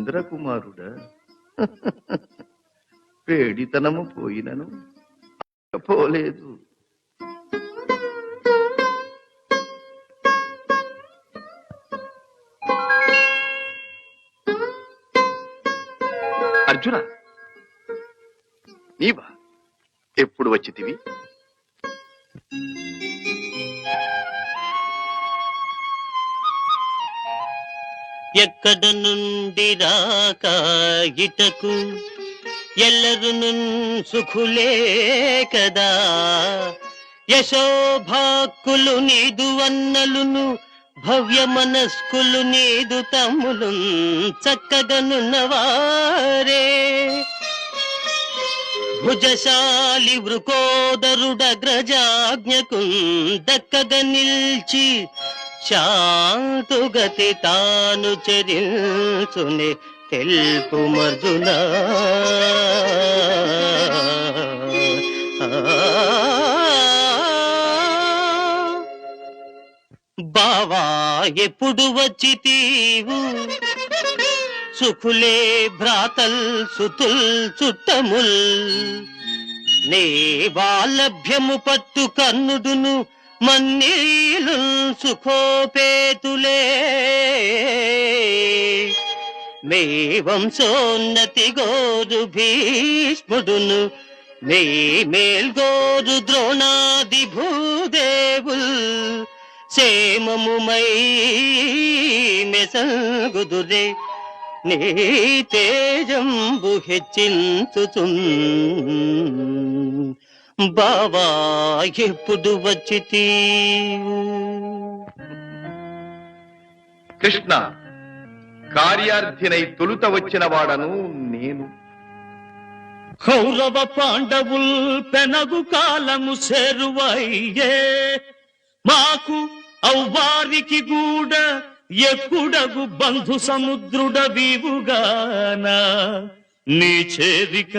ఇంద్రకుమారుడా పేడితనము పోయినను పోలేదు. అర్జున, నీవా? ఎప్పుడు వచ్చితివి? ఎక్కడ నుండి రాక ఇటకు ఎల్లరు సుఖులే కదా. యశోభాక్కులు నీదు అన్నలును భవ్య మనస్కులు నీదు తమ్ములు చక్కగనున్నవారే. భుజశాలి వృకోదరుడగ్రజాజ్ఞకు దక్కగ నిల్చి శాంతుగతి తాను చరించునే తెలుపు మర్జున. బావా ఎప్పుడు వచ్చి తీవు సుఖులే భ్రాతల్ సుతుల్ చుట్టముల్ నే వాలభ్యము పట్టు కన్నుడును మన్నీలు సుఖోపేతులే. మే వంశోన్నతి గోరు భీష్ముడును మే మేల్గోరు ద్రోణాది భూదేవుల్ క్షేమముమై మెసగుదురే నీ తేజంబు హెచ్చించుచున్. బావా ఎప్పుడు వచ్చితి? కృష్ణ, కార్యార్థినై తొలుత వచ్చిన వాడను నేను. కౌరవ పాండవుల్ పెనగు కాలము సేరువయ్యే మాకు ఔవారికి గూడ ఎక్కుడగు బంధు సముద్రుడ వీవుగానా. నీ చేరిక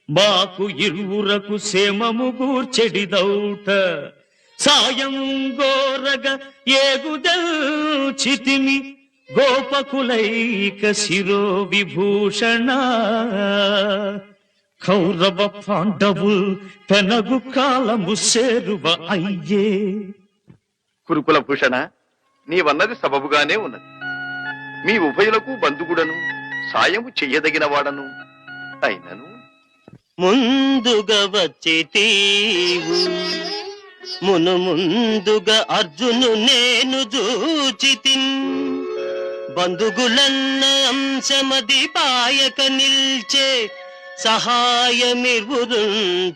మాకు ఇరువురకు సేమము గూర్చెడిదౌట. సాయం గోరగ ఏగుదల్చితిమి గోపకులైక శిరో విభూషణ. కౌరవ పాండవుల్ పెనగు కాలము సేరువ అయ్యే. కురుకుల భూషణ, నీవన్నది సబబుగానే ఉన్నది. మీ ఉభయులకు బంధుగుడను సాయము చెయ్యదగిన వాడను అయినను ముందుగా వచ్చి తీవు మును ముందుగా అర్జును నేను జూచితిన్. బంధుగులన్న అంశమది పాయక నిల్చే సహాయమిర్వురు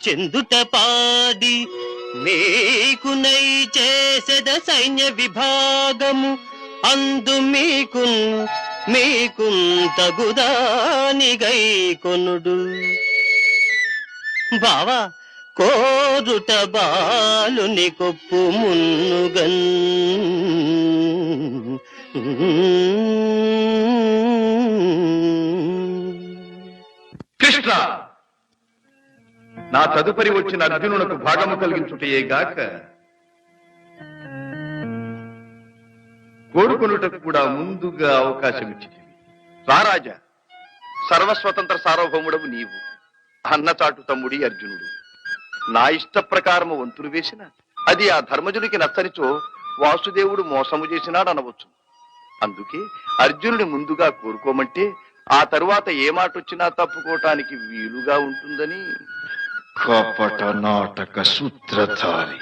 చెందుట పాడి మీకునై చేసెద సైన్య విభాగము అందు మీకు తగుదానిగై కొనుడు. బావా కోరుట బాలుని కొప్పు మున్నుగన్. కృష్ణ, నా తదుపరి వచ్చిన అర్జునునకు భాగము కలిగించుటయే గాక కోరుకొనుటకు కూడా ముందుగా అవకాశం ఇచ్చింది. రారాజా, సర్వస్వతంత్ర సార్వభౌముడవు నీవు, అన్నచాటు తమ్ముడి అర్జునుడు. నా ఇష్ట ప్రకారము వంతులు వేసిన అది ఆ ధర్మజునికి నచ్చనిచో వాసుదేవుడు మోసము చేసినాడనవచ్చు. అందుకే అర్జునుడి ముందుగా కోరుకోమంటే ఆ తరువాత ఏ మాట వచ్చినా తప్పుకోవటానికి వీలుగా ఉంటుందని. కపట నాటక సూత్రధారి.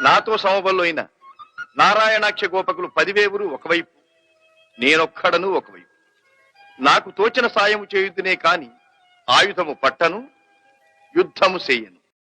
నాతో సమబల్లో అయిన నారాయణాక్ష గోపకులు 10,000 ఒకవైపు, నేనొక్కడను ఒకవైపు. నాకు తోచిన సాయము చేయుతునే కాని ఆయుధము పట్టను, యుద్ధము చేయను.